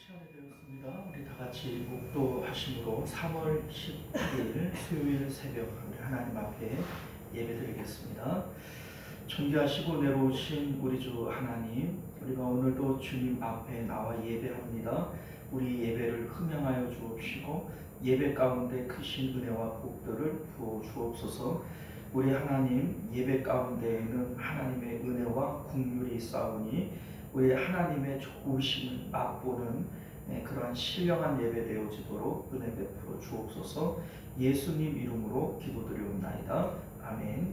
시간이 되었습니다. 우리 다 같이 묵도하심으로 3월 18일 수요일 새벽 우리 하나님 앞에 예배드리겠습니다. 존귀하시고 내려오신 우리 주 하나님, 우리가 오늘도 주님 앞에 나와 예배합니다. 우리 예배를 흠양하여 주옵시고 예배 가운데 크신 은혜와 복들을 부어 주옵소서. 우리 하나님, 예배 가운데에는 하나님의 은혜와 긍휼이 있사오니 우리 하나님의 좋으심을 맛보는 그러한 신령한 예배 되어지도록 은혜 베풀어 주옵소서. 예수님 이름으로 기도드리옵나이다. 아멘.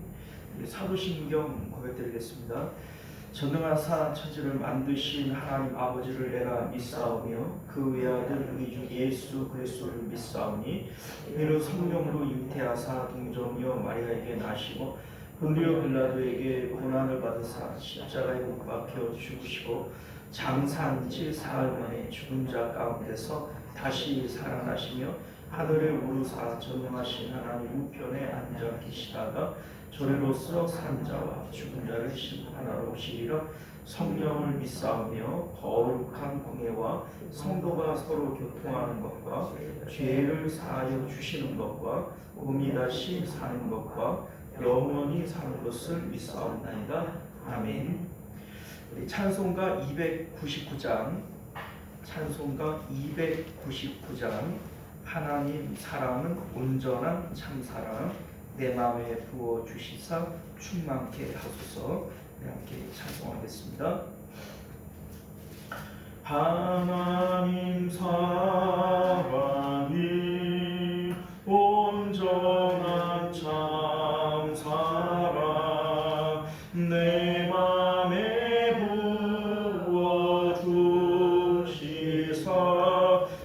사도신경 고백드리겠습니다. 전능하사 천지를 만드신 하나님 아버지를 내가 믿사오며 그 외아들 우리 주 예수 그리스도를 믿사오니 이는 성령으로 잉태하사 동정녀 마리아에게 나시고 본디오 빌라도에게 고난을 받으사 십자가에 못 박혀 죽으시고 장사한 지 사흘 만에 죽은 자 가운데서 다시 살아나시며 하늘에 오르사 전능하신 하나님 우편에 앉아 계시다가 저리로서 산 자와 죽은 자를 심판하러 오시리라. 성령을 믿사오며 거룩한 공예와 성도가 서로 교통하는 것과 죄를 사하여 주시는 것과 몸이 다시 사는 것과 영원히 사는 것을 믿사옵나이다. 아멘. 우리 찬송가 299장 하나님 사랑은 온전한 참사랑 내 마음에 부어주시사 충만케 하소서. 함께 찬송하겠습니다. 하나님 사랑이 온전한 참사랑 내 마음에 부어주시사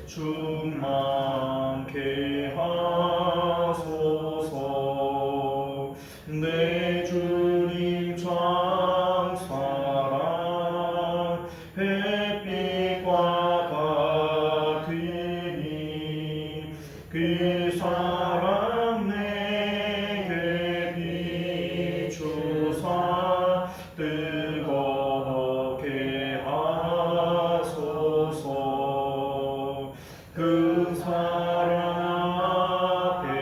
충만케 하소서. 내 주님 장사랑 햇빛과 같으니 그 사랑 내게 비추사 뜨겁게 하소서. 그 사랑 앞에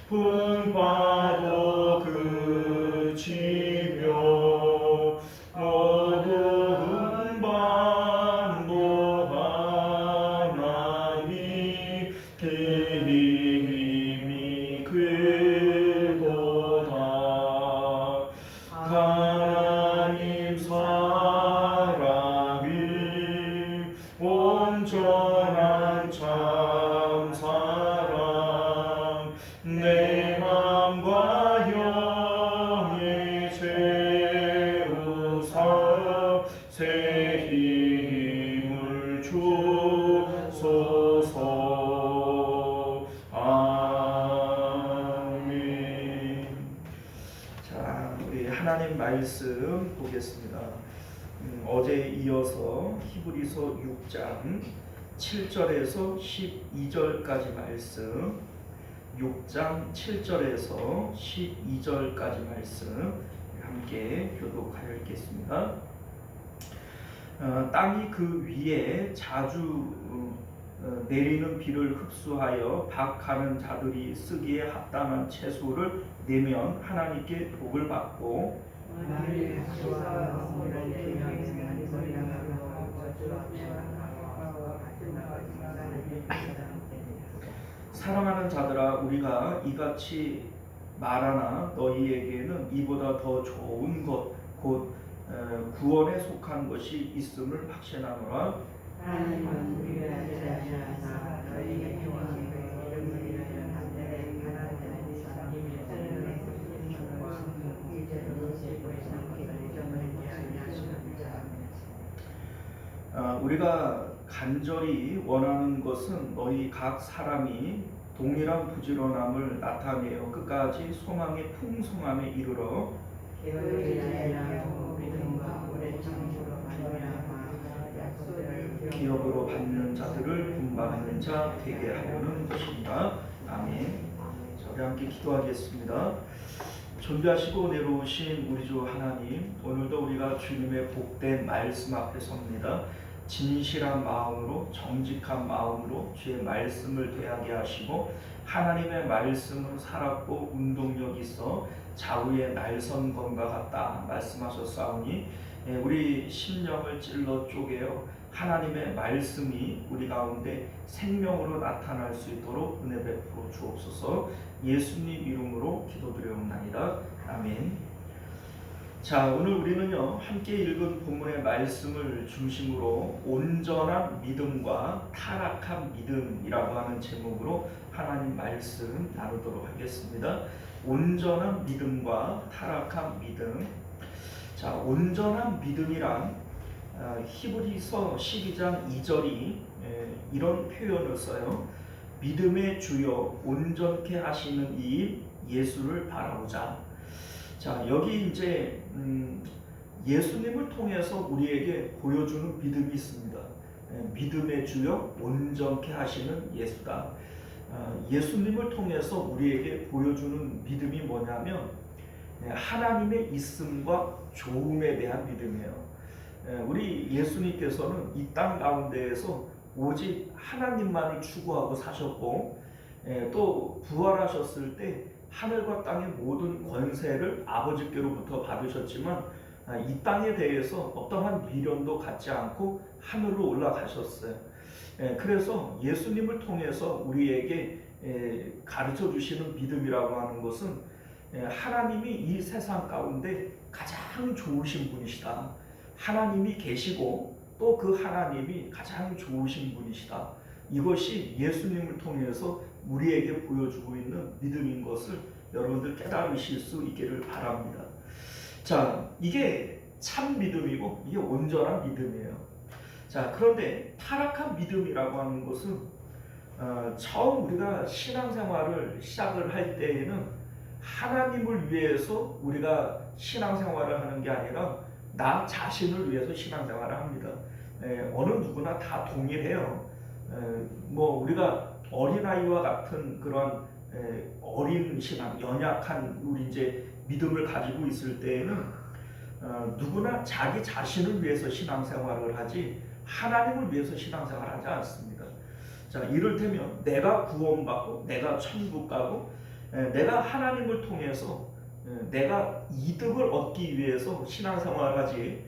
풍파도 그치며 어두운 밤도 하나니 그 힘이 크도다. 하나님 사랑이 온전한 참사랑 내 맘과 영에 채우사 새 힘을 주소서. 아멘. 자, 우리 하나님 말씀 보겠습니다. 어제에 이어서 히브리서 6장 7절에서 12절까지 말씀, 6장 7절에서 12절까지 말씀 함께 교독하여 읽겠습니다. 땅이 그 위에 자주 내리는 비를 흡수하여 박하는 자들이 쓰기에 합당한 채소를 내면 하나님께 복을 받고 사랑하는 자들아, 우리가 이같이 말하나 너희에게는 이보다 더 좋은 것 곧 구원에 속한 것이 있음을 확신하노라. 하나님은 우리를 하시사 너희에게 평안을 이름을 위하여 남들의 가난한 사람들의 생명과 이제로 세고 있는 점을 위하여 하시느니라. 우리가 간절히 원하는 것은 너희 각 사람이 동일한 부지런함을 나타내어 끝까지 소망의 풍성함에 이르러 믿음과 오래 참으로 말미암아 약속을 기업으로 받는 자들을 본받는 자 되게 하려는 것입니다. 아멘. 자, 우리 함께 기도하겠습니다. 존귀하시고 내려오신 우리 주 하나님, 오늘도 우리가 주님의 복된 말씀 앞에 섭니다. 진실한 마음으로 정직한 마음으로 주의 말씀을 대하게 하시고 하나님의 말씀은 살았고 운동력 있어 좌우의 날선검과 같다 말씀하셨사오니 우리 심령을 찔러 쪼개어 하나님의 말씀이 우리 가운데 생명으로 나타날 수 있도록 은혜 베풀어 주옵소서. 예수님 이름으로 기도드려옵나이다. 아멘. 자, 오늘 우리는요 함께 읽은 본문의 말씀을 중심으로 온전한 믿음과 타락한 믿음이라고 하는 제목으로 하나님 말씀 나누도록 하겠습니다. 온전한 믿음과 타락한 믿음. 자, 온전한 믿음이란 히브리서 12장 2절이 이런 표현을 써요. 믿음의 주요 온전케 하시는 이인 예수를 바라보자. 자, 여기 이제 예수님을 통해서 우리에게 보여주는 믿음이 있습니다. 믿음의 주요 온전케 하시는 예수다. 예수님을 통해서 우리에게 보여주는 믿음이 뭐냐면 하나님의 있음과 조음에 대한 믿음이에요. 우리 예수님께서는 이 땅 가운데에서 오직 하나님만을 추구하고 사셨고 또 부활하셨을 때 하늘과 땅의 모든 권세를 아버지께로부터 받으셨지만 이 땅에 대해서 어떠한 미련도 갖지 않고 하늘로 올라가셨어요. 그래서 예수님을 통해서 우리에게 가르쳐 주시는 믿음이라고 하는 것은 하나님이 이 세상 가운데 가장 좋으신 분이시다. 하나님이 계시고 또 그 하나님이 가장 좋으신 분이시다. 이것이 예수님을 통해서 우리에게 보여주고 있는 믿음인 것을 여러분들 깨달으실 수 있기를 바랍니다. 자, 이게 참 믿음이고 이게 온전한 믿음이에요. 자, 그런데 타락한 믿음이라고 하는 것은 처음 우리가 신앙생활을 시작을 할 때에는 하나님을 위해서 우리가 신앙생활을 하는 게 아니라 나 자신을 위해서 신앙생활을 합니다. 어느 누구나 다 동일해요. 뭐 우리가 어린아이와 같은 그런 어린 신앙, 연약한 우리 이제 믿음을 가지고 있을 때에는 누구나 자기 자신을 위해서 신앙생활을 하지 하나님을 위해서 신앙생활을 하지 않습니다. 자, 이를테면 내가 구원받고 내가 천국 가고 내가 하나님을 통해서 내가 이득을 얻기 위해서 신앙생활을 하지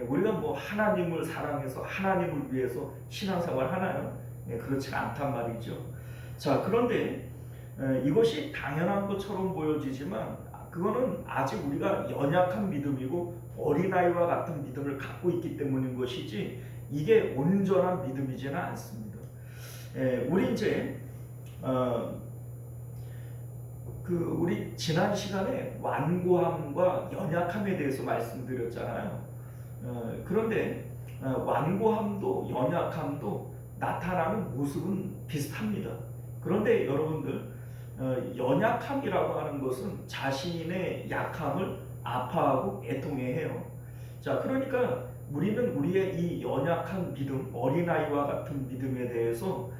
우리가 뭐 하나님을 사랑해서 하나님을 위해서 신앙생활을 하나요? 그렇지 않단 말이죠. 자, 그런데 이것이 당연한 것처럼 보여지지만 그거는 아직 우리가 연약한 믿음이고 어린아이와 같은 믿음을 갖고 있기 때문인 것이지 이게 온전한 믿음이지는 않습니다. 우리 이제 우리 지난 시간에 완고함과 연약함에 대해서 말씀드렸잖아요. 그런데 완고함도 연약함도 나타나는 모습은 비슷합니다. 그런데 여러분들 연약함이라고 하는 것은 자신의 약함을 아파하고 애통해해요. 자, 그러니까 우리는 우리의 이 연약한 믿음, 어린아이와 같은 믿음에 대해서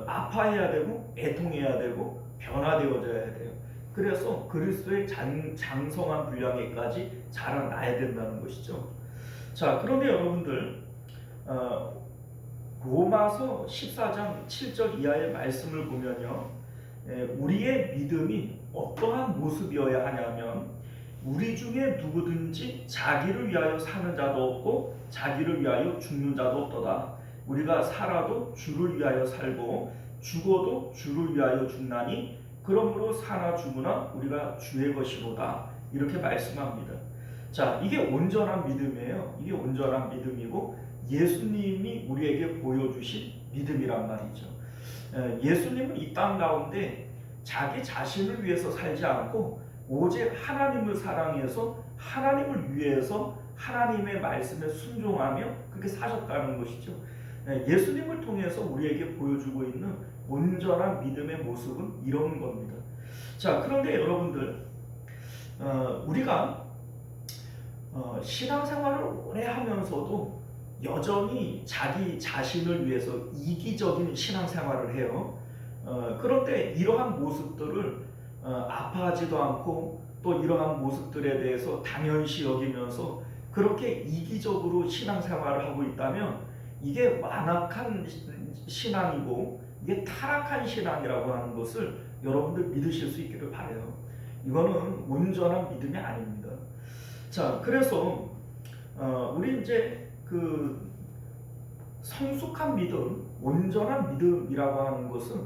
아파해야 되고 애통해야 되고 변화되어져야 돼요. 그래서 그리스도의 장성한 분량에까지 자라나야 된다는 것이죠. 자, 그런데 여러분들 로마서 14장 7절 이하의 말씀을 보면요, 우리의 믿음이 어떠한 모습이어야 하냐면 우리 중에 누구든지 자기를 위하여 사는 자도 없고 자기를 위하여 죽는 자도 없도다. 우리가 살아도 주를 위하여 살고 죽어도 주를 위하여 죽나니 그러므로 사나 죽으나 우리가 주의 것이로다. 이렇게 말씀합니다. 자, 이게 온전한 믿음이에요. 이게 온전한 믿음이고 예수님이 우리에게 보여주신 믿음이란 말이죠. 예수님은 이 땅 가운데 자기 자신을 위해서 살지 않고 오직 하나님을 사랑해서 하나님을 위해서 하나님의 말씀에 순종하며 그렇게 사셨다는 것이죠. 예수님을 통해서 우리에게 보여주고 있는 온전한 믿음의 모습은 이런 겁니다. 자, 그런데 여러분들 우리가 신앙생활을 오래 하면서도 여전히 자기 자신을 위해서 이기적인 신앙생활을 해요. 그런데 이러한 모습들을 아파하지도 않고 또 이러한 모습들에 대해서 당연시 여기면서 그렇게 이기적으로 신앙생활을 하고 있다면 이게 완악한 신앙이고 이게 타락한 신앙이라고 하는 것을 여러분들 믿으실 수 있기를 바라요. 이거는 온전한 믿음이 아닙니다. 자, 그래서 우리 이제 그 성숙한 믿음, 온전한 믿음이라고 하는 것은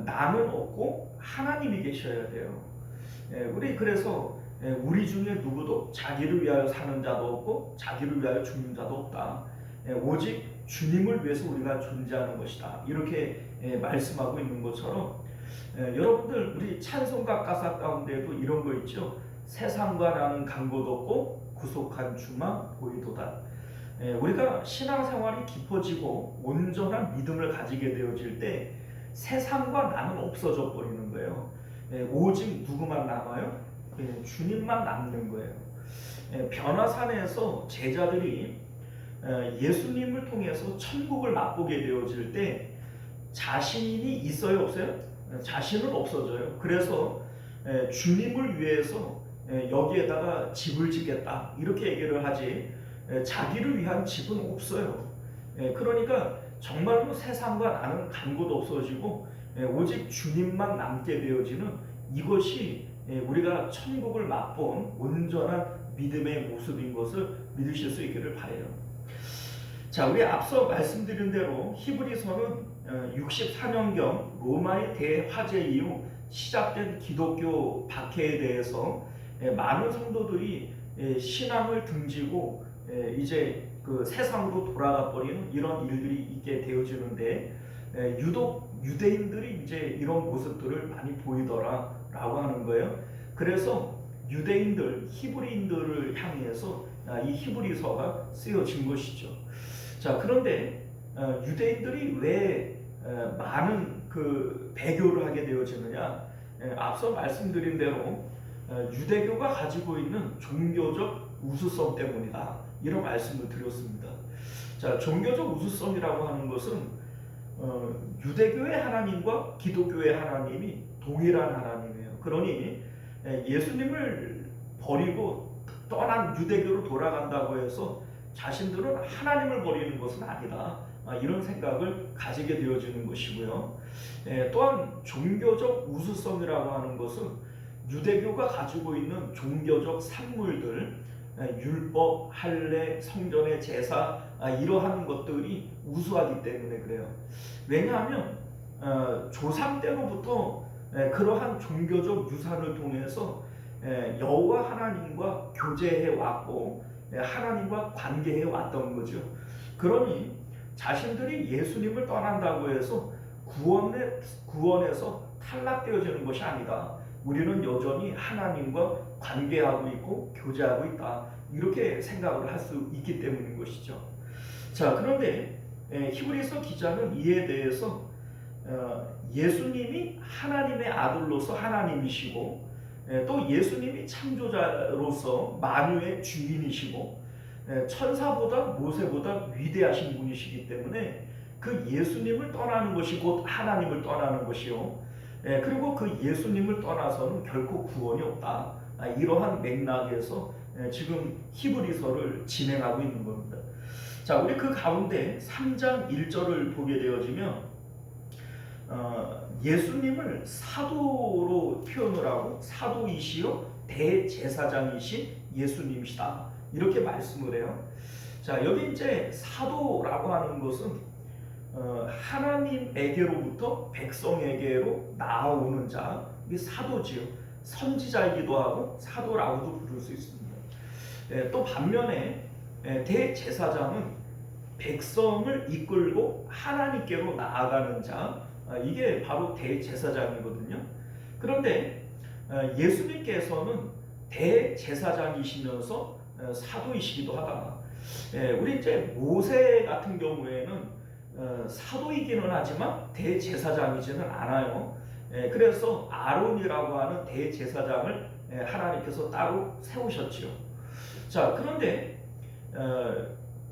나는 없고 하나님이 계셔야 돼요. 우리 그래서 우리 중에 누구도 자기를 위하여 사는 자도 없고 자기를 위하여 죽는 자도 없다. 오직 주님을 위해서 우리가 존재하는 것이다. 이렇게 말씀하고 있는 것처럼 여러분들 우리 찬송가 가사 가운데도 이런 거 있죠. 세상과 나는 간 곳 없고 구속한 주만 보이도다. 우리가 신앙생활이 깊어지고 온전한 믿음을 가지게 되어질 때 세상과 나는 없어져 버리는 거예요. 오직 누구만 남아요? 주님만 남는 거예요. 변화산에서 제자들이 예수님을 통해서 천국을 맛보게 되어질 때 자신이 있어요, 없어요? 자신은 없어져요. 그래서 주님을 위해서 여기에다가 집을 짓겠다 이렇게 얘기를 하지 자기를 위한 집은 없어요. 그러니까 정말로 세상과 나는 간 곳 없어지고 오직 주님만 남게 되어지는 이것이 우리가 천국을 맛본 온전한 믿음의 모습인 것을 믿으실 수 있기를 바라요. 자, 우리 앞서 말씀드린 대로 히브리서는 64년경 로마의 대화재 이후 시작된 기독교 박해에 대해서 많은 성도들이 신앙을 등지고 이제 그 세상으로 돌아가 버리는 이런 일들이 있게 되어지는데 유독 유대인들이 이제 이런 모습들을 많이 보이더라라고 하는 거예요. 그래서 유대인들, 히브리인들을 향해서 이 히브리서가 쓰여진 것이죠. 자, 그런데 유대인들이 왜 많은 그 배교를 하게 되어지느냐? 앞서 말씀드린 대로 유대교가 가지고 있는 종교적 우수성 때문이다. 이런 말씀을 드렸습니다. 자, 종교적 우수성이라고 하는 것은 유대교의 하나님과 기독교의 하나님이 동일한 하나님이에요. 그러니 예수님을 버리고 떠난 유대교로 돌아간다고 해서 자신들은 하나님을 버리는 것은 아니다. 이런 생각을 가지게 되어지는 것이고요. 또한 종교적 우수성이라고 하는 것은 유대교가 가지고 있는 종교적 산물들, 율법, 할례, 성전의 제사 이러한 것들이 우수하기 때문에 그래요. 왜냐하면 조상 때로부터 그러한 종교적 유산을 통해서 여호와 하나님과 교제해 왔고 하나님과 관계해 왔던 거죠. 그러니 자신들이 예수님을 떠난다고 해서 구원에서 탈락되어지는 것이 아니다. 우리는 여전히 하나님과 관계하고 있고 교제하고 있다. 이렇게 생각을 할 수 있기 때문인 것이죠. 자, 그런데 히브리서 기자는 이에 대해서 예수님이 하나님의 아들로서 하나님이시고 또 예수님이 창조자로서 만유의 주인이시고 천사보다 모세보다 위대하신 분이시기 때문에 그 예수님을 떠나는 것이 곧 하나님을 떠나는 것이요. 그리고 그 예수님을 떠나서는 결코 구원이 없다. 이러한 맥락에서 지금 히브리서를 진행하고 있는 겁니다. 자, 우리 그 가운데 3장 1절을 보게 되어지면 예수님을 사도로 표현을 하고 사도이시요 대제사장이신 예수님이시다. 이렇게 말씀을 해요. 자, 여기 이제 사도라고 하는 것은 하나님에게로부터 백성에게로 나아오는 자, 이게 사도지요. 선지자이기도 하고 사도라고도 부를 수 있습니다. 또 반면에 대제사장은 백성을 이끌고 하나님께로 나아가는 자, 이게 바로 대제사장이거든요. 그런데 예수님께서는 대제사장이시면서 사도이시기도 하다. 우리 이제 모세 같은 경우에는 사도이기는 하지만 대제사장이지는 않아요. 그래서 아론이라고 하는 대제사장을 하나님께서 따로 세우셨지요. 자, 그런데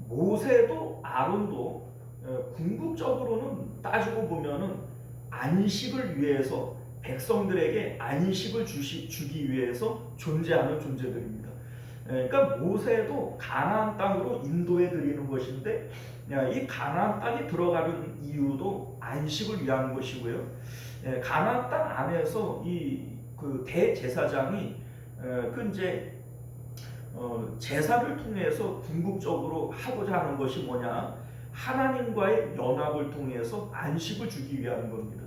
모세도 아론도 궁극적으로는 따지고 보면은 안식을 위해서 백성들에게 안식을 주기 위해서 존재하는 존재들입니다. 그러니까 모세도 가나안 땅으로 인도해 드리는 것인데 이 가나안 땅에 들어가는 이유도 안식을 위한 것이고요. 가나안 땅 안에서 이 그 대제사장이 그 이제 제사를 통해서 궁극적으로 하고자 하는 것이 뭐냐? 하나님과의 연합을 통해서 안식을 주기 위한 겁니다.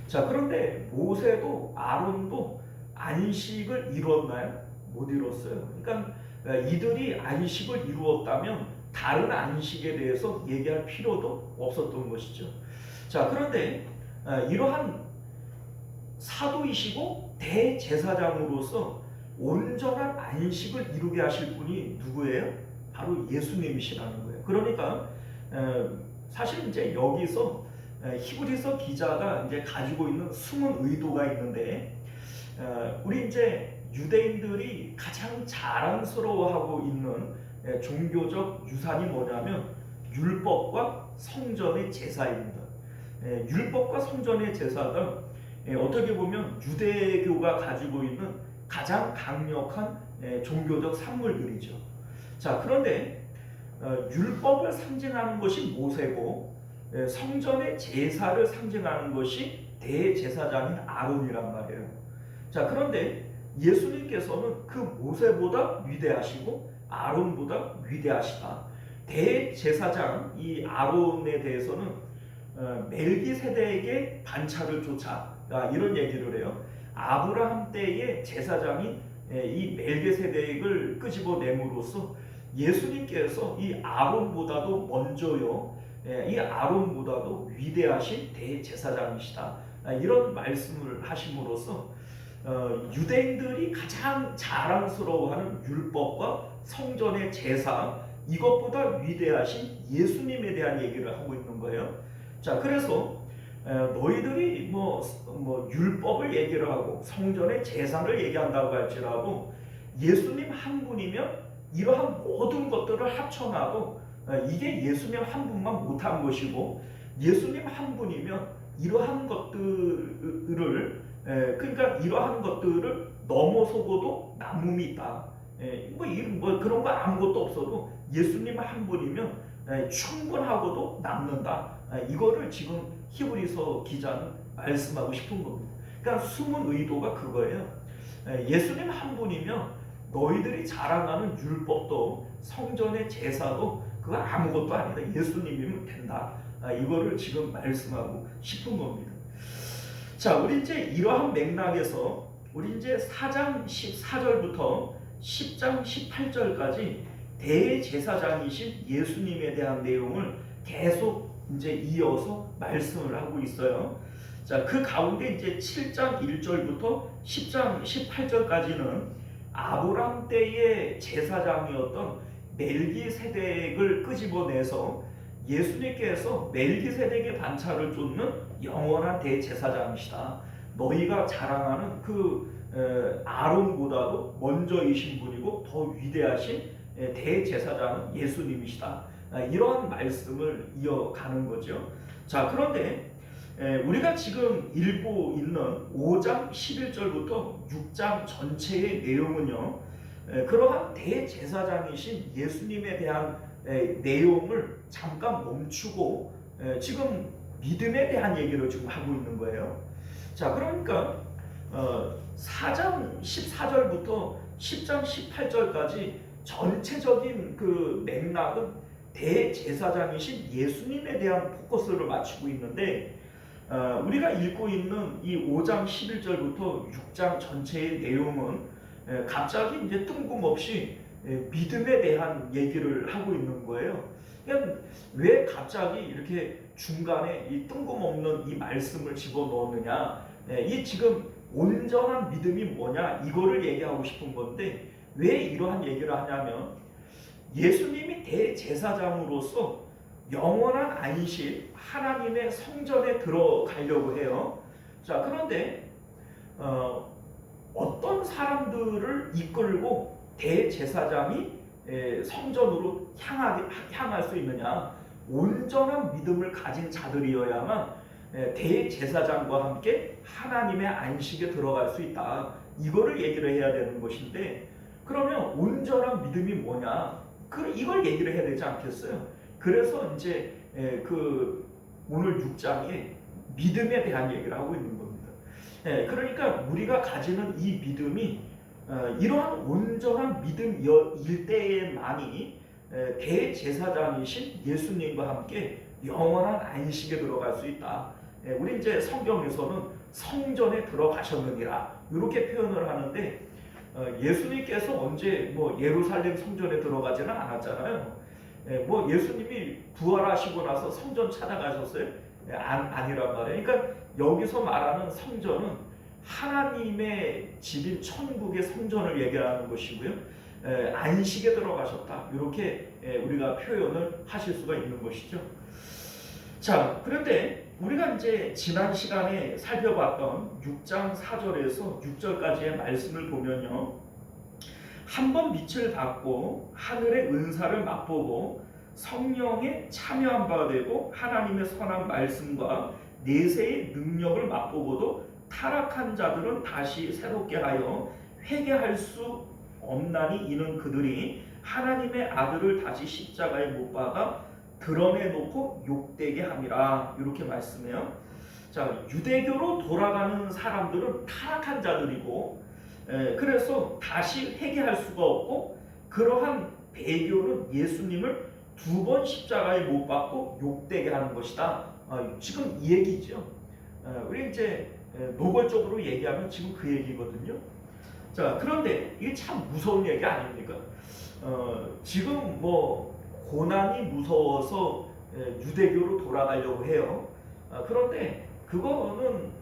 자, 그런데 모세도 아론도 안식을 이루었나요? 못 이뤘어요. 그러니까 이들이 안식을 이루었다면 다른 안식에 대해서 얘기할 필요도 없었던 것이죠. 자, 그런데 이러한 사도이시고 대제사장으로서 온전한 안식을 이루게 하실 분이 누구예요? 바로 예수님이시라는 거예요. 그러니까 사실 이제 여기서 히브리서 기자가 이제 가지고 있는 숨은 의도가 있는데 우리 이제 유대인들이 가장 자랑스러워하고 있는 종교적 유산이 뭐냐면 율법과 성전의 제사입니다. 율법과 성전의 제사가 어떻게 보면 유대교가 가지고 있는 가장 강력한 종교적 산물들이죠. 자, 그런데 율법을 상징하는 것이 모세고 성전의 제사를 상징하는 것이 대제사장인 아론이란 말이에요. 자, 그런데 예수님께서는 그 모세보다 위대하시고 아론보다 위대하시다. 대제사장 이 아론에 대해서는 멜기세덱에게 반차를 쫓아 이런 얘기를 해요. 아브라함 때의 제사장이 이 멜기세덱을 끄집어냄으로써 예수님께서 이 아론보다도 먼저요, 이 아론보다도 위대하신 대제사장이시다. 이런 말씀을 하심으로써 유대인들이 가장 자랑스러워하는 율법과 성전의 제사, 이것보다 위대하신 예수님에 대한 얘기를 하고 있는 거예요. 자, 그래서 너희들이 뭐 율법을 얘기를 하고 성전의 제사를 얘기한다고 할지라도 예수님 한 분이면 이러한 모든 것들을 합쳐놔도 이게 예수님 한 분만 못한 것이고, 예수님 한 분이면 이러한 것들을 그러니까 이러한 것들을 넘어서고도 남음이 있다. 뭐 그런 거 아무것도 없어도 예수님 한 분이면 충분하고도 남는다. 이거를 지금 히브리서 기자는 말씀하고 싶은 겁니다. 그러니까 숨은 의도가 그거예요. 예수님 한 분이면 너희들이 자랑하는 율법도 성전의 제사도 그거 아무것도 아니다. 예수님이면 된다. 이거를 지금 말씀하고 싶은 겁니다. 자, 우리 이제 이러한 맥락에서 우리 이제 4장 14절부터 10장 18절까지 대제사장이신 예수님에 대한 내용을 계속 이제 이어서 말씀을 하고 있어요. 자, 그 가운데 이제 7장 1절부터 10장 18절까지는 아브람 때의 제사장이었던 멜기세덱을 끄집어내서 예수님께서 멜기세덱의 반차를 쫓는 영원한 대제사장이시다. 너희가 자랑하는 그 아론보다도 먼저이신 분이고 더 위대하신 대제사장은 예수님이시다. 이러한 말씀을 이어가는 거죠. 자, 그런데 우리가 지금 읽고 있는 5장 11절부터 6장 전체의 내용은요, 그러한 대제사장이신 예수님에 대한 내용을 잠깐 멈추고 지금 믿음에 대한 얘기를 지금 하고 있는 거예요. 자, 그러니까 4장 14절부터 10장 18절까지 전체적인 그 맥락은 대제사장이신 예수님에 대한 포커스를 맞추고 있는데, 우리가 읽고 있는 이 5장 11절부터 6장 전체의 내용은 갑자기 이제 뜬금없이 믿음에 대한 얘기를 하고 있는 거예요. 그러니까 왜 갑자기 이렇게 중간에 이 뜬금없는 이 말씀을 집어넣었느냐? 이 지금 온전한 믿음이 뭐냐? 이거를 얘기하고 싶은 건데, 왜 이러한 얘기를 하냐면 예수님이 대제사장으로서 영원한 안식 하나님의 성전에 들어가려고 해요. 자, 그런데 어떤 사람들을 이끌고 대제사장이 성전으로 향할 수 있느냐? 온전한 믿음을 가진 자들이어야만 대제사장과 함께 하나님의 안식에 들어갈 수 있다. 이거를 얘기를 해야 되는 것인데, 그러면 온전한 믿음이 뭐냐? 이걸 얘기를 해야 되지 않겠어요? 그래서 이제 그 오늘 6장에 믿음에 대한 얘기를 하고 있는 겁니다. 그러니까 우리가 가지는 이 믿음이 이러한 온전한 믿음일 때에만이 대제사장이신 예수님과 함께 영원한 안식에 들어갈 수 있다. 우리 이제 성경에서는 성전에 들어가셨느니라 이렇게 표현을 하는데 예수님께서 언제 뭐 예루살렘 성전에 들어가지는 않았잖아요. 뭐 예수님이 부활하시고 나서 성전 찾아가셨어요? 아니란 말이에요. 그러니까 여기서 말하는 성전은 하나님의 집인 천국의 성전을 얘기하는 것이고요. 안식에 들어가셨다. 이렇게 우리가 표현을 하실 수가 있는 것이죠. 자, 그런데 우리가 이제 지난 시간에 살펴봤던 6장 4절에서 6절까지의 말씀을 보면요. 한번 빛을 받고 하늘의 은사를 맛보고 성령에 참여한 바 되고 하나님의 선한 말씀과 내세의 능력을 맛보고도 타락한 자들은 다시 새롭게 하여 회개할 수 없나니 이는 그들이 하나님의 아들을 다시 십자가에 못 박아 드러내놓고 욕되게 함이라 이렇게 말씀해요. 자, 유대교로 돌아가는 사람들은 타락한 자들이고 그래서 다시 회개할 수가 없고 그러한 배교는 예수님을 2번 십자가에 못 박고 욕되게 하는 것이다. 지금 이 얘기죠. 우리 이제 노골적으로 얘기하면 지금 그 얘기거든요. 자, 그런데 이게 참 무서운 얘기 아닙니까? 지금 뭐 고난이 무서워서 유대교로 돌아가려고 해요. 그런데 그거는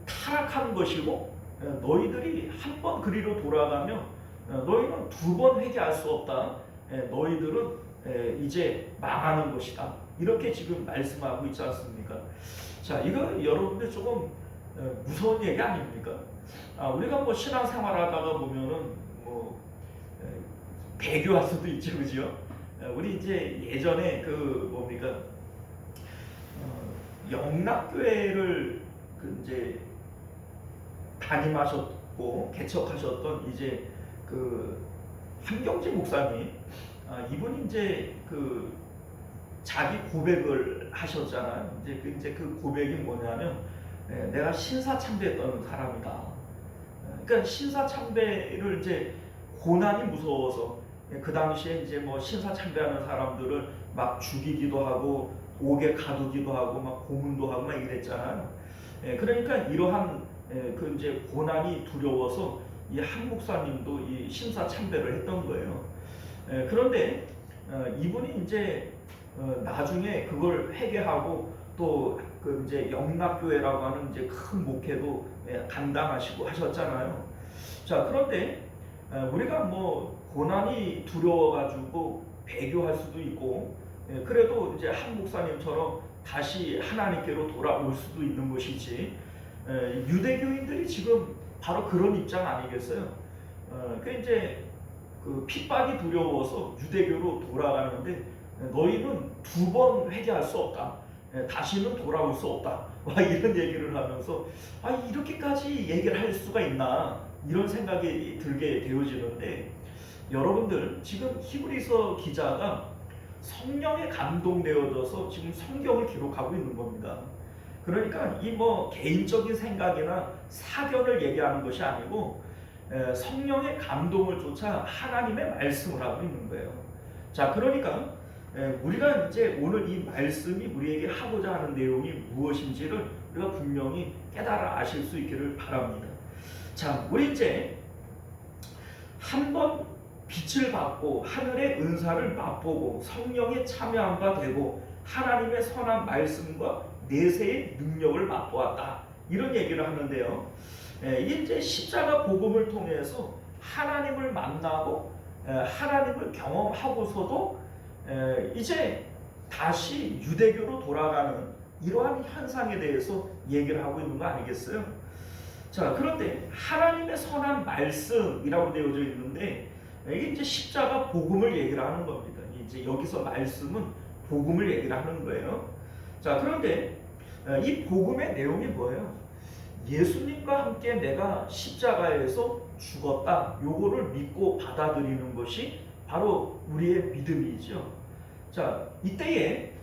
타락한 것이고 너희들이 한 번 그리로 돌아가면 너희는 2번 회개할 수 없다. 너희들은 이제 망하는 것이다. 이렇게 지금 말씀하고 있지 않습니까? 자, 이거 여러분들 조금 무서운 얘기 아닙니까? 우리가 뭐 신앙생활하다가 보면은 뭐 배교할 수도 있죠, 그죠? 우리 이제 예전에 그 뭡니까 영락교회를 그 이제 담임하셨고 개척하셨던 이제 그 한경재 목사님, 이분이 이제 그 자기 고백을 하셨잖아요. 이제 그 고백이 뭐냐면 내가 신사참배했던 사람이다. 그러니까 신사참배를 이제 고난이 무서워서 그 당시에 이제 뭐 신사참배하는 사람들을 막 죽이기도 하고 옥에 가두기도 하고 막 고문도 하고 막 이랬잖아요. 그러니까 이러한 그 이제 고난이 두려워서 이 한 목사님도 이 신사참배를 했던 거예요. 그런데 이분이 이제 나중에 그걸 회개하고 또 그 이제 영락교회라고 하는 이제 큰 목회도 감당하시고 하셨잖아요. 자, 그런데 우리가 뭐 고난이 두려워가지고 배교할 수도 있고 그래도 이제 한 목사님처럼 다시 하나님께로 돌아올 수도 있는 것이지 유대교인들이 지금 바로 그런 입장 아니겠어요? 그 이제 그 핍박이 두려워서 유대교로 돌아가는데 너희는 2번 회개할 수 없다. 다시는 돌아올 수 없다. 이런 얘기를 하면서 이렇게까지 얘기를 할 수가 있나 이런 생각이 들게 되어지는데 여러분들 지금 히브리서 기자가 성령에 감동되어져서 지금 성경을 기록하고 있는 겁니다. 그러니까 이 뭐 개인적인 생각이나 사견을 얘기하는 것이 아니고 성령의 감동을 쫓아 하나님의 말씀을 하고 있는 거예요. 자, 그러니까 우리가 이제 오늘 이 말씀이 우리에게 하고자 하는 내용이 무엇인지를 우리가 분명히 깨달아 아실 수 있기를 바랍니다. 자, 우리 이제 한번 빛을 받고 하늘의 은사를 맛보고 성령에 참여한 바 되고 하나님의 선한 말씀과 내세의 능력을 맛보았다. 이런 얘기를 하는데요. 이게 이제 십자가 복음을 통해서 하나님을 만나고 하나님을 경험하고서도 이제 다시 유대교로 돌아가는 이러한 현상에 대해서 얘기를 하고 있는 거 아니겠어요? 자, 그런데 하나님의 선한 말씀이라고 되어져 있는데 이게 이제 십자가 복음을 얘기를 하는 겁니다. 이제 여기서 말씀은 복음을 얘기를 하는 거예요. 자, 그런데 이 복음의 내용이 뭐예요? 예수님과 함께 내가 십자가에서 죽었다. 요거를 믿고 받아들이는 것이 바로 우리의 믿음이죠. 자, 이때에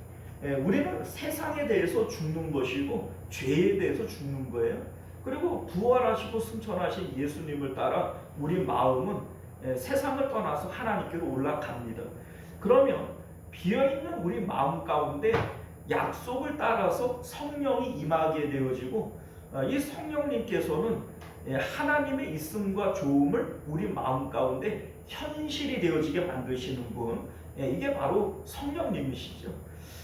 우리는 세상에 대해서 죽는 것이고 죄에 대해서 죽는 거예요. 그리고 부활하시고 승천하신 예수님을 따라 우리 마음은 세상을 떠나서 하나님께로 올라갑니다. 그러면 비어있는 우리 마음 가운데 약속을 따라서 성령이 임하게 되어지고 이 성령님께서는 하나님의 있음과 좋음을 우리 마음 가운데 현실이 되어지게 만드시는 분, 이게 바로 성령님이시죠.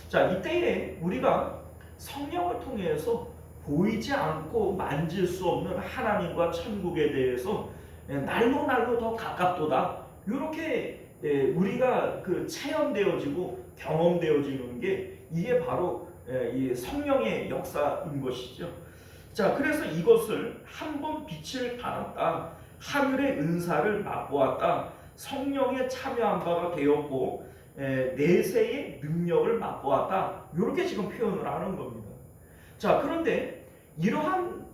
자, 이때에 우리가 성령을 통해서 보이지 않고 만질 수 없는 하나님과 천국에 대해서 날로 날로 더 가깝도다. 이렇게 우리가 그 체험되어지고 경험되어지는 게 이게 바로 이 성령의 역사인 것이죠. 자, 그래서 이것을 한번 빛을 발했다, 하늘의 은사를 맛보았다, 성령에 참여한 바가 되었고 내세의 능력을 맛보았다. 이렇게 지금 표현을 하는 겁니다. 자, 그런데 이러한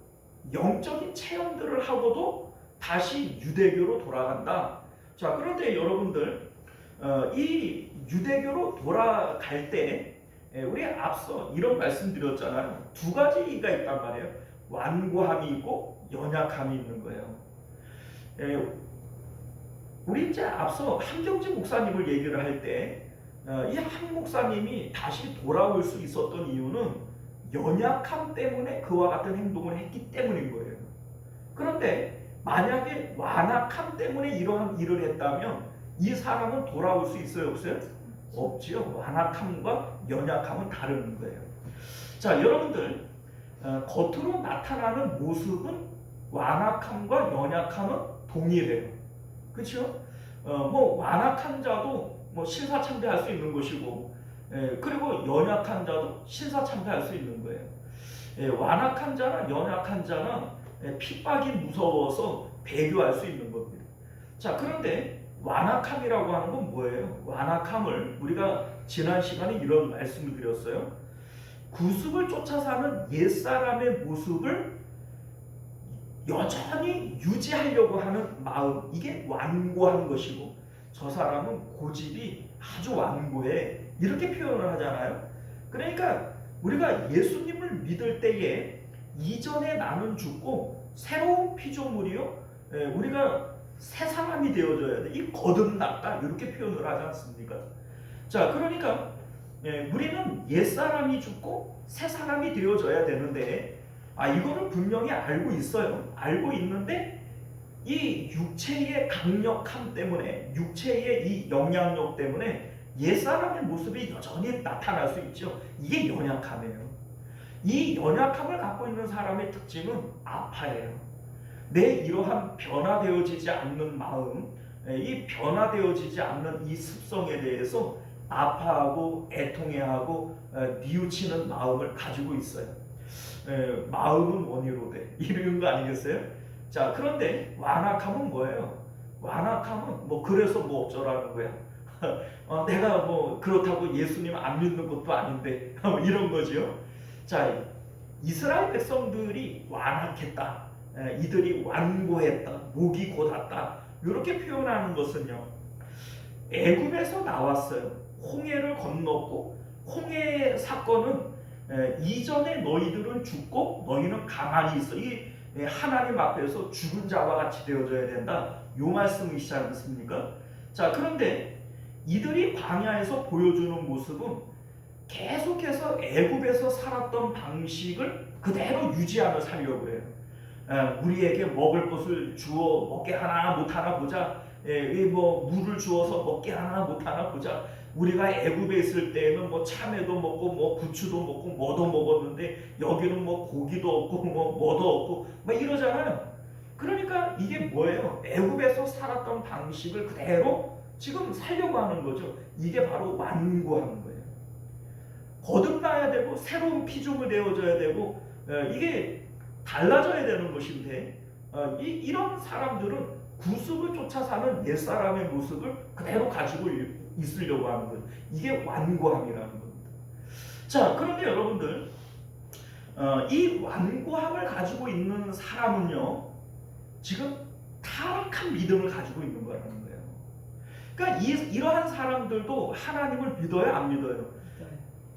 영적인 체험들을 하고도 다시 유대교로 돌아간다. 자, 그런데 여러분들 이 유대교로 돌아갈 때 우리 앞서 이런 말씀 드렸잖아요. 두 가지가 있단 말이에요. 완고함이 있고 연약함이 있는 거예요. 우리 이제 앞서 한경지 목사님을 얘기를 할 때 이 한 목사님이 다시 돌아올 수 있었던 이유는 연약함 때문에 그와 같은 행동을 했기 때문인 거예요. 그런데 만약에 완악함 때문에 이러한 일을 했다면 이 사람은 돌아올 수 있어요, 없어요? 없지요. 완악함과 연약함은 다른 거예요. 자, 여러분들 겉으로 나타나는 모습은 완악함과 연약함은 동일해요. 그렇죠? 뭐 완악한 자도 뭐 신사참배할 수 있는 것이고, 그리고 연약한 자도 신사참배할 수 있는 거예요. 완악한 자나 연약한 자나 핍박이 무서워서 배교할 수 있는 겁니다. 자, 그런데 완악함이라고 하는 건 뭐예요? 완악함을 우리가 지난 시간에 이런 말씀을 드렸어요. 구습을 쫓아 사는 옛사람의 모습을 여전히 유지하려고 하는 마음, 이게 완고한 것이고, 저 사람은 고집이 아주 완고해, 이렇게 표현을 하잖아요. 그러니까 우리가 예수님을 믿을 때에 이전에 나는 죽고 새로운 피조물이요, 우리가 새 사람이 되어져야 돼. 이 거듭났다, 이렇게 표현을 하지 않습니까? 자, 그러니까 우리는 옛사람이 죽고 새 사람이 되어져야 되는데, 이거를 분명히 알고 있어요. 알고 있는데 이 육체의 강력함 때문에, 육체의 이 영향력 때문에 옛사람의 모습이 여전히 나타날 수 있죠. 이게 연약함이에요. 이 연약함을 갖고 있는 사람의 특징은 아파해요. 내 이러한 변화되어지지 않는 마음, 이 변화되어지지 않는 이 습성에 대해서 아파하고 애통해하고 뉘우치는 마음을 가지고 있어요. 마음은 원이로 돼, 이런 거 아니겠어요? 자, 그런데 완악함은 뭐예요? 완악함은 뭐 그래서 뭐 어쩌라는 거야? 내가 뭐 그렇다고 예수님 안 믿는 것도 아닌데 이런 거죠. 자, 이스라엘 백성들이 완악했다, 이들이 완고했다, 목이 곧았다, 이렇게 표현하는 것은요, 애굽에서 나왔어요. 홍해를 건넜고, 홍해 사건은 이전에 너희들은 죽고 너희는 가만히 있어, 이 하나님 앞에서 죽은 자와 같이 되어져야 된다, 요 말씀이시지 않습니까? 자, 그런데 이들이 광야에서 보여주는 모습은 계속해서 애굽에서 살았던 방식을 그대로 유지하며 살려고 해요. 우리에게 먹을 것을 주어 먹게 하나 못하나 보자, 뭐 물을 주어서 먹게 하나 못하나 보자. 우리가 애굽에 있을 때에는 뭐 참외도 먹고 뭐 부추도 먹고 뭐도 먹었는데 여기는 뭐 고기도 없고 뭐도 없고 막 이러잖아요. 그러니까 이게 뭐예요? 애굽에서 살았던 방식을 그대로 지금 살려고 하는 거죠. 이게 바로 완고하는 거예요. 거듭나야 되고 새로운 피조물 되어져야 되고 이게 달라져야 되는 것인데, 이런 사람들은 구습을 쫓아 사는 옛사람의 모습을 그대로 가지고 있으려고 하는 거예요. 이게 완고함이라는 겁니다. 자, 그런데 여러분들 이 완고함을 가지고 있는 사람은요, 지금 타락한 믿음을 가지고 있는 거라는 거예요. 그러니까 이러한 사람들도 하나님을 믿어요, 안 믿어요?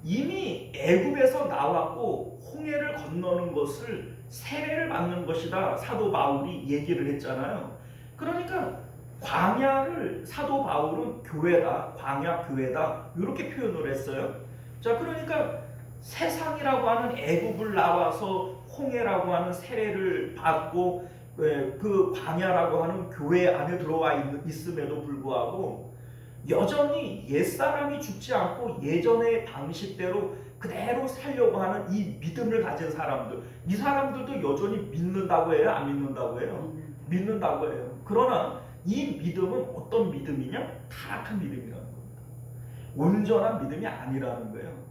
이미 애굽에서 나왔고 홍해를 건너는 것을 세례를 받는 것이다, 사도 바울이 얘기를 했잖아요. 그러니까 광야를 사도 바울은 교회다, 광야 교회다, 이렇게 표현을 했어요. 자, 그러니까 세상이라고 하는 애굽을 나와서 홍해라고 하는 세례를 받고 그 광야라고 하는 교회 안에 들어와 있음에도 불구하고 여전히 옛사람이 죽지 않고 예전의 방식대로 그대로 살려고 하는 이 믿음을 가진 사람들, 이 사람들도 여전히 믿는다고 해요, 안 믿는다고 해요? 믿는다고 해요. 그러나 이 믿음은 어떤 믿음이냐? 타락한 믿음이라는 겁니다. 온전한 믿음이 아니라는 거예요.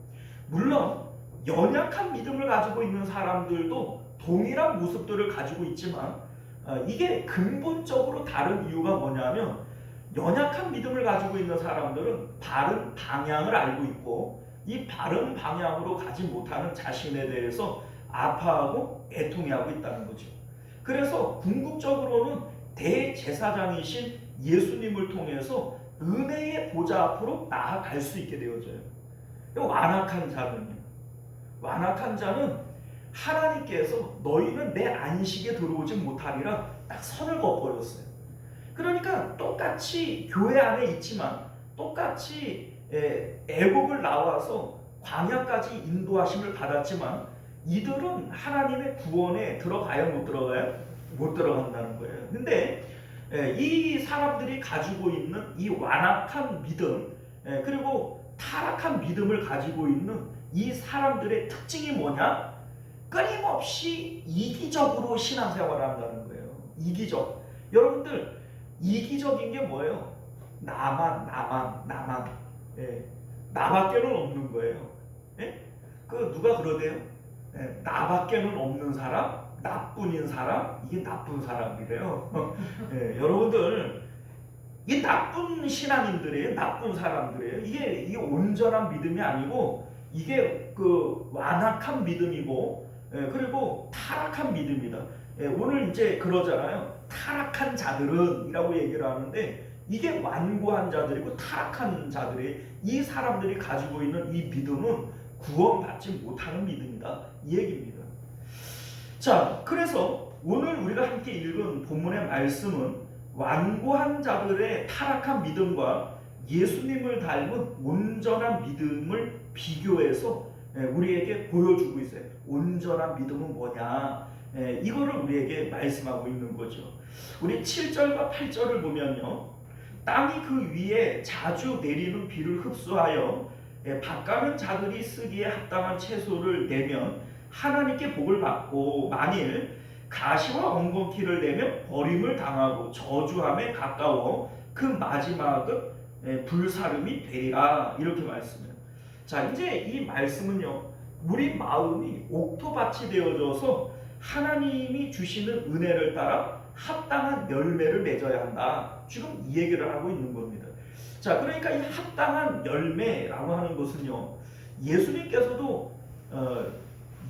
물론 연약한 믿음을 가지고 있는 사람들도 동일한 모습들을 가지고 있지만 이게 근본적으로 다른 이유가 뭐냐면, 연약한 믿음을 가지고 있는 사람들은 바른 방향을 알고 있고 이 바른 방향으로 가지 못하는 자신에 대해서 아파하고 애통해하고 있다는 거죠. 그래서 궁극적으로는 대제사장이신 예수님을 통해서 은혜의 보좌 앞으로 나아갈 수 있게 되어져요. 완악한 자는 하나님께서 너희는 내 안식에 들어오지 못하리라 딱 선을 그어버렸어요. 그러니까 똑같이 교회 안에 있지만 똑같이 애굽을 나와서 광야까지 인도하심을 받았지만 이들은 하나님의 구원에 들어가요, 못 들어가요? 못 들어간다는 거예요. 근데 이 사람들이 가지고 있는 이 완악한 믿음, 그리고 타락한 믿음을 가지고 있는 이 사람들의 특징이 뭐냐? 끊임없이 이기적으로 신앙생활을 한다는 거예요. 이기적. 여러분들, 이기적인 게 뭐예요? 나만. 나밖에는 없는 거예요. 그 누가 그러대요? 나밖에는 없는 사람, 나뿐인 사람, 이게 나쁜 사람이래요. 여러분들, 이 나쁜 신앙인들이에요, 나쁜 사람들이에요. 이게 온전한 믿음이 아니고 이게 그 완악한 믿음이고, 그리고 타락한 믿음이다. 오늘 이제 그러잖아요. 타락한 자들은이라고 얘기를 하는데 이게 완고한 자들이고 타락한 자들이, 이 사람들이 가지고 있는 이 믿음은 구원받지 못하는 믿음이다, 이 얘기입니다. 자, 그래서 오늘 우리가 함께 읽은 본문의 말씀은 완고한 자들의 타락한 믿음과 예수님을 닮은 온전한 믿음을 비교해서 우리에게 보여주고 있어요. 온전한 믿음은 뭐냐? 이거를 우리에게 말씀하고 있는 거죠. 우리 7절과 8절을 보면요, 땅이 그 위에 자주 내리는 비를 흡수하여 밭가는 자들이 쓰기에 합당한 채소를 내면 하나님께 복을 받고, 만일 가시와 엉겅퀴를 내면 버림을 당하고 저주함에 가까워 그 마지막은 불사름이 되리라, 이렇게 말씀해요. 자, 이제 이 말씀은요, 우리 마음이 옥토밭이 되어져서 하나님이 주시는 은혜를 따라 합당한 열매를 맺어야 한다, 지금 이 얘기를 하고 있는 겁니다. 자, 그러니까 이 합당한 열매라고 하는 것은요, 예수님께서도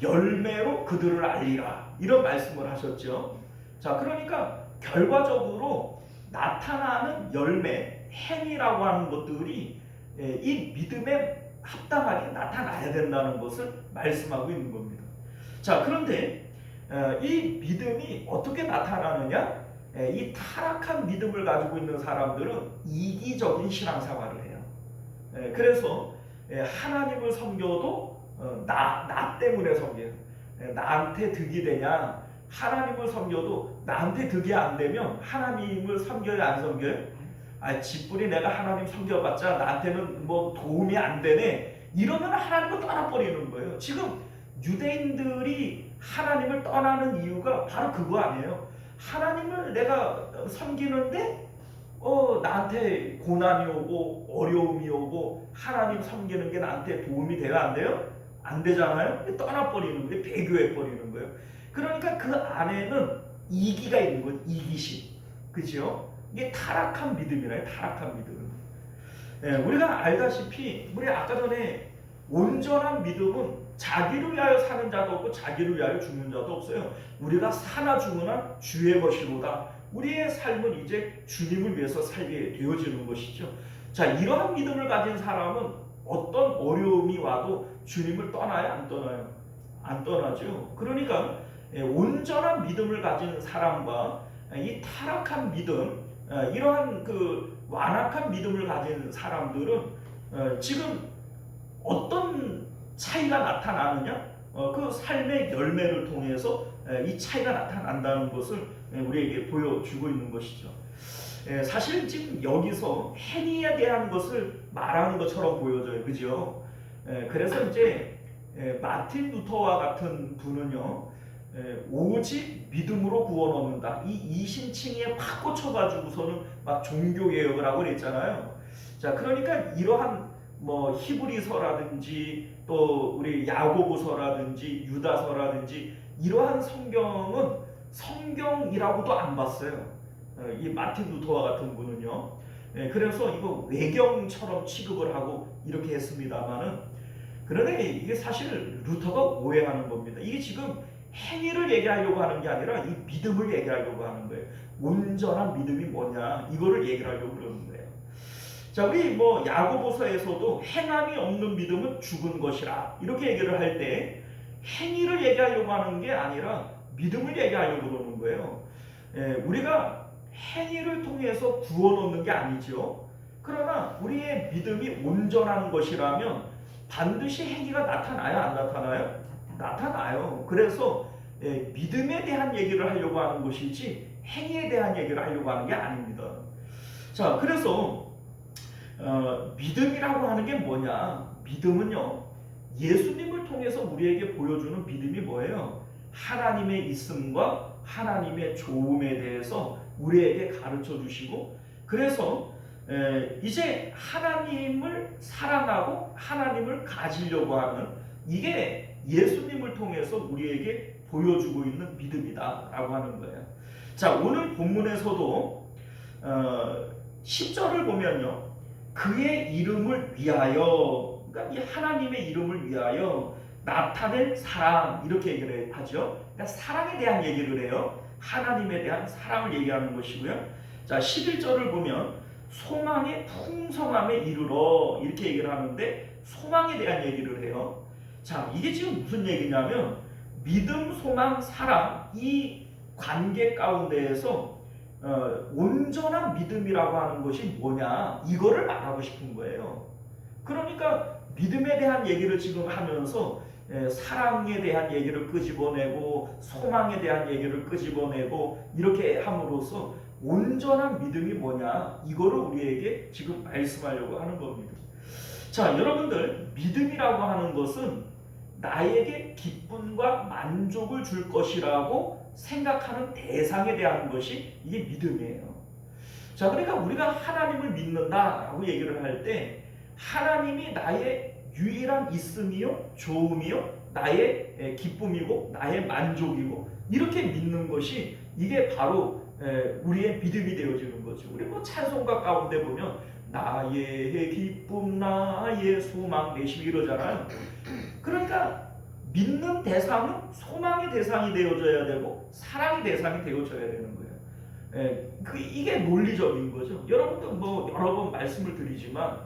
열매로 그들을 알리라, 이런 말씀을 하셨죠. 자, 그러니까 결과적으로 나타나는 열매, 행위라고 하는 것들이 이 믿음에 합당하게 나타나야 된다는 것을 말씀하고 있는 겁니다. 자, 그런데 이 믿음이 어떻게 나타나느냐? 이 타락한 믿음을 가지고 있는 사람들은 이기적인 신앙생활을 해요. 그래서 하나님을 섬겨도 나 때문에 섬겨요. 나한테 득이 되냐? 하나님을 섬겨도 나한테 득이 안 되면 하나님을 섬겨요, 안 섬겨요? 지뿌리 내가 하나님 섬겨봤자 나한테는 뭐 도움이 안 되네, 이러면 하나님을 떠나버리는 거예요. 지금 유대인들이 하나님을 떠나는 이유가 바로 그거 아니에요. 하나님을 내가 섬기는데 나한테 고난이 오고 어려움이 오고 하나님 섬기는 게 나한테 도움이 돼요, 안 돼요? 안 되잖아요. 떠나버리는 거예요. 배교해버리는 거예요. 그러니까 그 안에는 이기가 있는 거예요. 이기심. 그죠? 이게 타락한 믿음이라요. 타락한 믿음. 우리가 알다시피, 우리 아까 전에 온전한 믿음은 자기를 위하여 사는 자도 없고 자기를 위하여 죽는 자도 없어요. 우리가 사나 죽으나 주의 것이로다. 우리의 삶은 이제 주님을 위해서 살게 되어지는 것이죠. 자, 이러한 믿음을 가진 사람은 어떤 어려움이 와도 주님을 떠나요? 안 떠나요? 안 떠나죠. 그러니까 온전한 믿음을 가진 사람과 이 타락한 믿음, 이러한 그 완악한 믿음을 가진 사람들은 지금 어떤 차이가 나타나느냐? 그 삶의 열매를 통해서 이 차이가 나타난다는 것을 우리에게 보여주고 있는 것이죠. 사실 지금 여기서 행위에 대한 것을 말하는 것처럼 보여져요. 그죠? 그래서 이제 마틴 루터와 같은 분은요, 오직 믿음으로 구원 얻는다. 이 이신칭에 팍 꽂혀가지고서는 막 종교개혁을 하고 그랬잖아요. 자, 그러니까 이러한 뭐 히브리서라든지 또 우리 야고보서라든지 유다서라든지 이러한 성경은 성경이라고도 안 봤어요. 이 마틴 루터와 같은 분은요. 그래서 이거 외경처럼 취급을 하고 이렇게 했습니다만은, 그런데 이게 사실 루터가 오해하는 겁니다. 이게 지금 행위를 얘기하려고 하는 게 아니라 이 믿음을 얘기하려고 하는 거예요. 온전한 믿음이 뭐냐, 이거를 얘기를 하려고 그러는 거예요. 자, 우리 뭐 야고보서에서도 행함이 없는 믿음은 죽은 것이라 이렇게 얘기를 할 때 행위를 얘기하려고 하는 게 아니라 믿음을 얘기하려고 그러는 거예요. 우리가 행위를 통해서 구원 얻는 게 아니죠. 그러나 우리의 믿음이 온전한 것이라면 반드시 행위가 나타나요, 안 나타나요? 나타나요. 그래서 믿음에 대한 얘기를 하려고 하는 것이지 행위에 대한 얘기를 하려고 하는 게 아닙니다. 자, 그래서 믿음이라고 하는 게 뭐냐? 믿음은요, 예수님을 통해서 우리에게 보여주는 믿음이 뭐예요? 하나님의 있음과 하나님의 좋음에 대해서 우리에게 가르쳐 주시고, 그래서 이제 하나님을 사랑하고 하나님을 가지려고 하는, 이게 예수님을 통해서 우리에게 보여주고 있는 믿음이다라고 하는 거예요. 자, 오늘 본문에서도 10절을 보면요, 그의 이름을 위하여, 그러니까 이 하나님의 이름을 위하여 나타낸 사랑, 이렇게 얘기를 하죠. 그러니까 사랑에 대한 얘기를 해요. 하나님에 대한 사랑을 얘기하는 것이고요. 자, 11절을 보면 소망의 풍성함에 이르러, 이렇게 얘기를 하는데 소망에 대한 얘기를 해요. 자, 이게 지금 무슨 얘기냐면 믿음, 소망, 사랑, 이 관계 가운데에서 온전한 믿음이라고 하는 것이 뭐냐, 이거를 말하고 싶은 거예요. 그러니까 믿음에 대한 얘기를 지금 하면서 사랑에 대한 얘기를 끄집어내고 소망에 대한 얘기를 끄집어내고 이렇게 함으로써 온전한 믿음이 뭐냐, 이거를 우리에게 지금 말씀하려고 하는 겁니다. 자, 여러분들, 믿음이라고 하는 것은 나에게 기쁨과 만족을 줄 것이라고 생각하는 대상에 대한 것이 이게 믿음이에요. 자, 그러니까 우리가 하나님을 믿는다라고 얘기를 할 때 하나님이 나의 유일한 있음이요, 좋음이요, 나의 기쁨이고 나의 만족이고 이렇게 믿는 것이 이게 바로 우리의 믿음이 되어지는 거죠. 우리 뭐 찬송가 가운데 보면 나의 기쁨, 나의 소망, 내심 이러잖아요. 그러니까 믿는 대상은 소망의 대상이 되어져야 되고 사랑의 대상이 되어져야 되는 거예요. 이게 논리적인 거죠. 여러분도 뭐 여러 번 말씀을 드리지만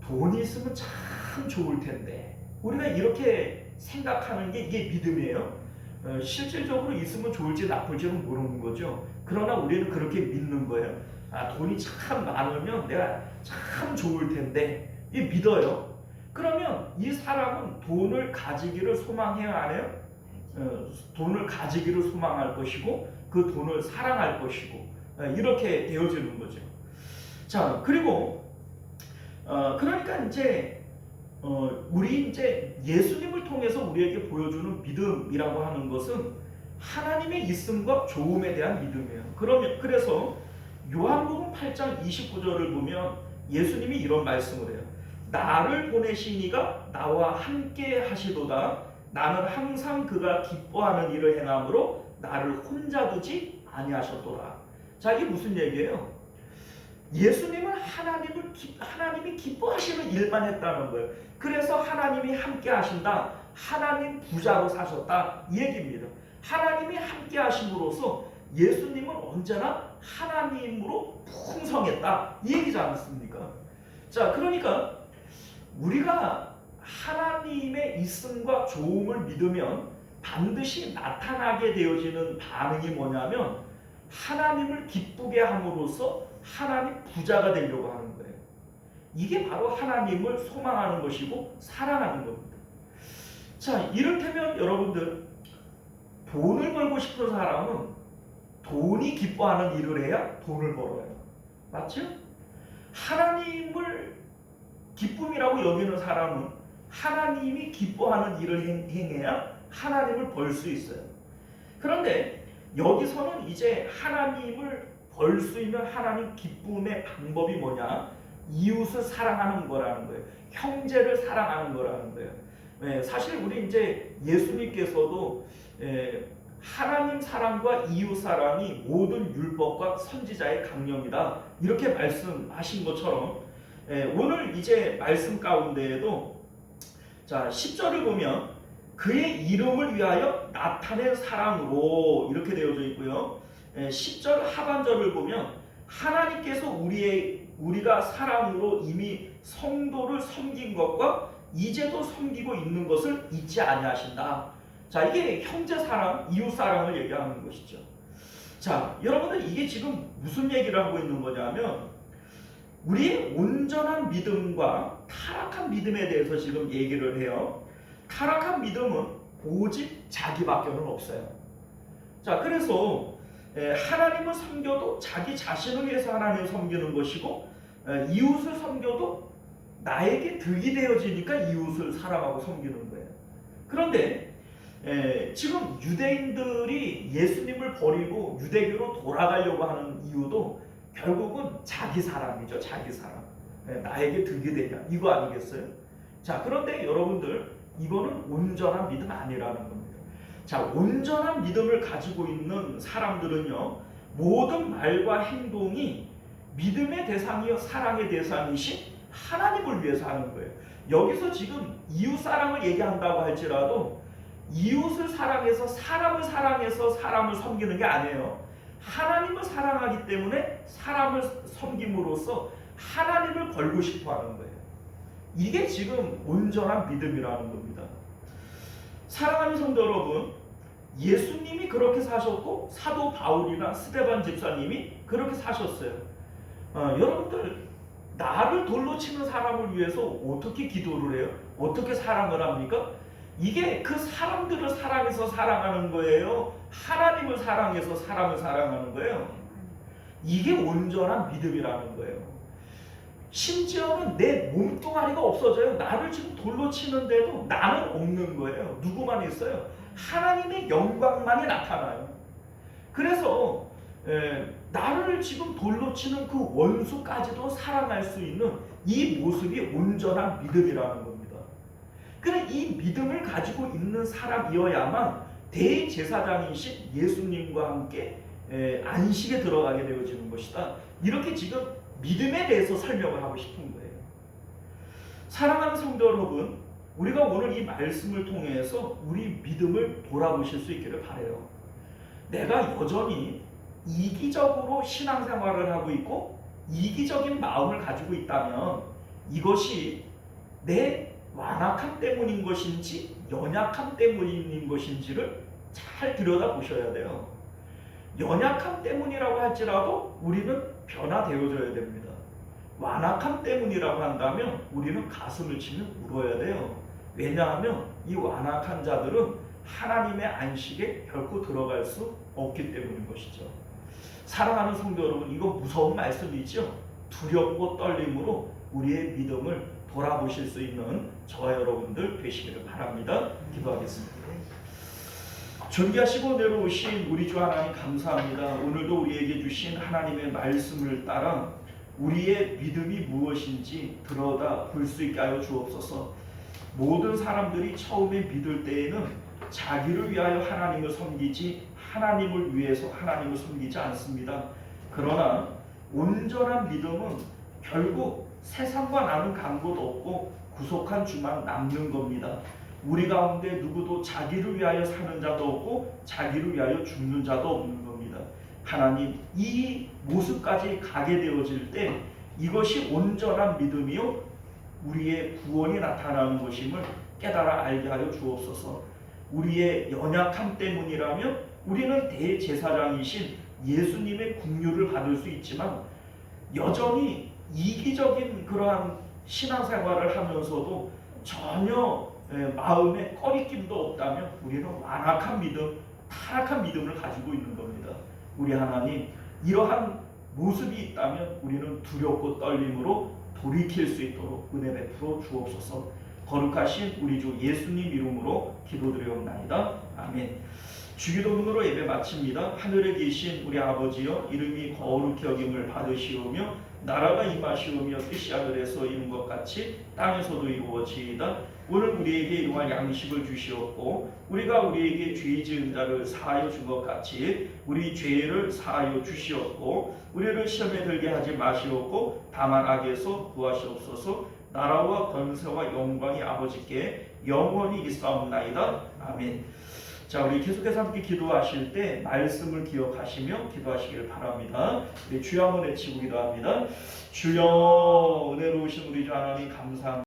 돈이 있으면 참 좋을 텐데 우리가 이렇게 생각하는 게 이게 믿음이에요. 실질적으로 있으면 좋을지 나쁠지는 모르는 거죠. 그러나 우리는 그렇게 믿는 거예요. 아, 돈이 참 많으면 내가 참 좋을 텐데, 이 믿어요. 그러면 이 사람은 돈을 가지기를 소망해야 안 해요? 돈을 가지기를 소망할 것이고 그 돈을 사랑할 것이고 이렇게 되어지는 거죠. 자, 그리고 그러니까 이제 우리 이제 예수님을 통해서 우리에게 보여주는 믿음이라고 하는 것은 하나님의 있음과 좋음에 대한 믿음이에요. 그래서 요한복음 8장 29절을 보면 예수님이 이런 말씀을 해요. 나를 보내신 이가 나와 함께 하시도다. 나는 항상 그가 기뻐하는 일을 행함으로 나를 혼자 두지 아니하셨도다. 자, 이게 무슨 얘기예요? 예수님은 하나님이 기뻐하시는 일만 했다는 거예요. 그래서 하나님이 함께 하신다. 하나님 부자로 사셨다. 이 얘기입니다. 하나님이 함께 하심으로써 예수님은 언제나 하나님으로 풍성했다. 이 얘기지 않습니까? 자, 그러니까 우리가 하나님의 있음과 좋음을 믿으면 반드시 나타나게 되어지는 반응이 뭐냐면 하나님을 기쁘게 함으로써 하나님 부자가 되려고 하는 거예요. 이게 바로 하나님을 소망하는 것이고 사랑하는 겁니다. 자, 이를테면 여러분들 돈을 벌고 싶은 사람은 돈이 기뻐하는 일을 해야 돈을 벌어요. 맞죠? 하나님을 기쁨이라고 여기는 사람은 하나님이 기뻐하는 일을 행해야 하나님을 벌 수 있어요. 그런데 여기서는 이제 하나님을 벌 수 있는 하나님 기쁨의 방법이 뭐냐? 이웃을 사랑하는 거라는 거예요. 형제를 사랑하는 거라는 거예요. 사실 우리 이제 예수님께서도 하나님 사랑과 이웃 사랑이 모든 율법과 선지자의 강령이다. 이렇게 말씀하신 것처럼 오늘 이제 말씀 가운데에도 자 10절을 보면 그의 이름을 위하여 나타낸 사랑으로 이렇게 되어져 있고요. 10절 하반절을 보면 하나님께서 우리가 사랑으로 이미 성도를 섬긴 것과 이제도 섬기고 있는 것을 잊지 아니하신다. 자, 이게 형제 사랑, 이웃 사랑을 얘기하는 것이죠. 자, 여러분들 이게 지금 무슨 얘기를 하고 있는 거냐면 우리의 온전한 믿음과 타락한 믿음에 대해서 지금 얘기를 해요. 타락한 믿음은 오직 자기밖에는 없어요. 자, 그래서 하나님을 섬겨도 자기 자신을 위해서 하나님을 섬기는 것이고 이웃을 섬겨도 나에게 득이 되어지니까 이웃을 사랑하고 섬기는 거예요. 그런데 지금 유대인들이 예수님을 버리고 유대교로 돌아가려고 하는 이유도 결국은 자기 사랑이죠. 자기 사랑. 나에게 득이 되냐 이거 아니겠어요? 자, 그런데 여러분들 이거는 온전한 믿음 아니라는 겁니다. 자, 온전한 믿음을 가지고 있는 사람들은요 모든 말과 행동이 믿음의 대상이요 사랑의 대상이신 하나님을 위해서 하는 거예요. 여기서 지금 이웃 사랑을 얘기한다고 할지라도 이웃을 사랑해서 사람을 섬기는 게 아니에요. 하나님을 사랑하기 때문에 사람을 섬김으로써 하나님을 걸고 싶어 하는 거예요. 이게 지금 온전한 믿음이라는 겁니다. 사랑하는 성도 여러분, 예수님이 그렇게 사셨고 사도 바울이나 스데반 집사님이 그렇게 사셨어요. 여러분들 나를 돌로 치는 사람을 위해서 어떻게 기도를 해요? 어떻게 사랑을 합니까? 이게 그 사람들을 사랑해서 사랑하는 거예요? 하나님을 사랑해서 사람을 사랑하는 거예요? 이게 온전한 믿음이라는 거예요. 심지어는 내 몸뚱아리가 없어져요. 나를 지금 돌로 치는데도 나는 없는 거예요. 누구만 있어요? 하나님의 영광만이 나타나요. 그래서 나를 지금 돌로 치는 그 원수까지도 사랑할 수 있는 이 모습이 온전한 믿음이라는 겁니다. 그래 이 믿음을 가지고 있는 사람이어야만 대제사장이신 예수님과 함께 안식에 들어가게 되어지는 것이다. 이렇게 지금 믿음에 대해서 설명을 하고 싶은 거예요. 사랑하는 성도 여러분, 우리가 오늘 이 말씀을 통해서 우리 믿음을 돌아보실 수 있기를 바라요. 내가 여전히 이기적으로 신앙생활을 하고 있고 이기적인 마음을 가지고 있다면 이것이 내 완악함 때문인 것인지 연약함 때문인 것인지를 잘 들여다보셔야 돼요. 연약함 때문이라고 할지라도 우리는 변화되어져야 됩니다. 완악함 때문이라고 한다면 우리는 가슴을 치며 울어야 돼요. 왜냐하면 이 완악한 자들은 하나님의 안식에 결코 들어갈 수 없기 때문인 것이죠. 사랑하는 성도 여러분, 이거 무서운 말씀이죠. 두렵고 떨림으로 우리의 믿음을 돌아보실 수 있는 저와 여러분들 되시기를 바랍니다. 기도하겠습니다. 존귀하시고 내려오신 우리 주 하나님 감사합니다. 오늘도 우리에게 주신 하나님의 말씀을 따라 우리의 믿음이 무엇인지 들여다 볼 수 있게 하여 주옵소서. 모든 사람들이 처음에 믿을 때에는 자기를 위하여 하나님을 섬기지 하나님을 위해서 하나님을 섬기지 않습니다. 그러나 온전한 믿음은 결국 세상과 나는 간곳 없고 구속한 주만 남는 겁니다. 우리 가운데 누구도 자기를 위하여 사는 자도 없고 자기를 위하여 죽는 자도 없는 겁니다. 하나님, 이 모습까지 가게 되어질 때 이것이 온전한 믿음이요 우리의 구원이 나타나는 것임을 깨달아 알게 하여 주옵소서. 우리의 연약함 때문이라면 우리는 대제사장이신 예수님의 긍휼을 받을 수 있지만 여전히 이기적인 그러한 신앙생활을 하면서도 전혀 마음에 꺼리낌도 없다면 우리는 완악한 믿음, 타락한 믿음을 가지고 있는 겁니다. 우리 하나님, 이러한 모습이 있다면 우리는 두렵고 떨림으로 돌이킬 수 있도록 은혜 베풀어 주옵소서. 거룩하신 우리 주 예수님 이름으로 기도드리옵나이다. 아멘. 주기도문으로 예배 마칩니다. 하늘에 계신 우리 아버지여, 이름이 거룩히 여김을 받으시오며 나라가 임하시오며 뜻이 하늘에서 이룬 것 같이 땅에서도 이루어지이다. 오늘 우리에게 일용할 양식을 주시옵고 우리가 우리에게 죄 지은 자를 사하여 준 것 같이 우리 죄를 사하여 주시옵고 우리를 시험에 들게 하지 마시옵고 다만 악에서 구하시옵소서. 나라와 권세와 영광이 아버지께 영원히 있사옵나이다. 아멘. 자, 우리 계속해서 함께 기도하실 때 말씀을 기억하시며 기도하시길 바랍니다. 우리 주여 한번 외치고 기도합니다. 주여, 은혜로우신 우리 주 하나님 감사합니다.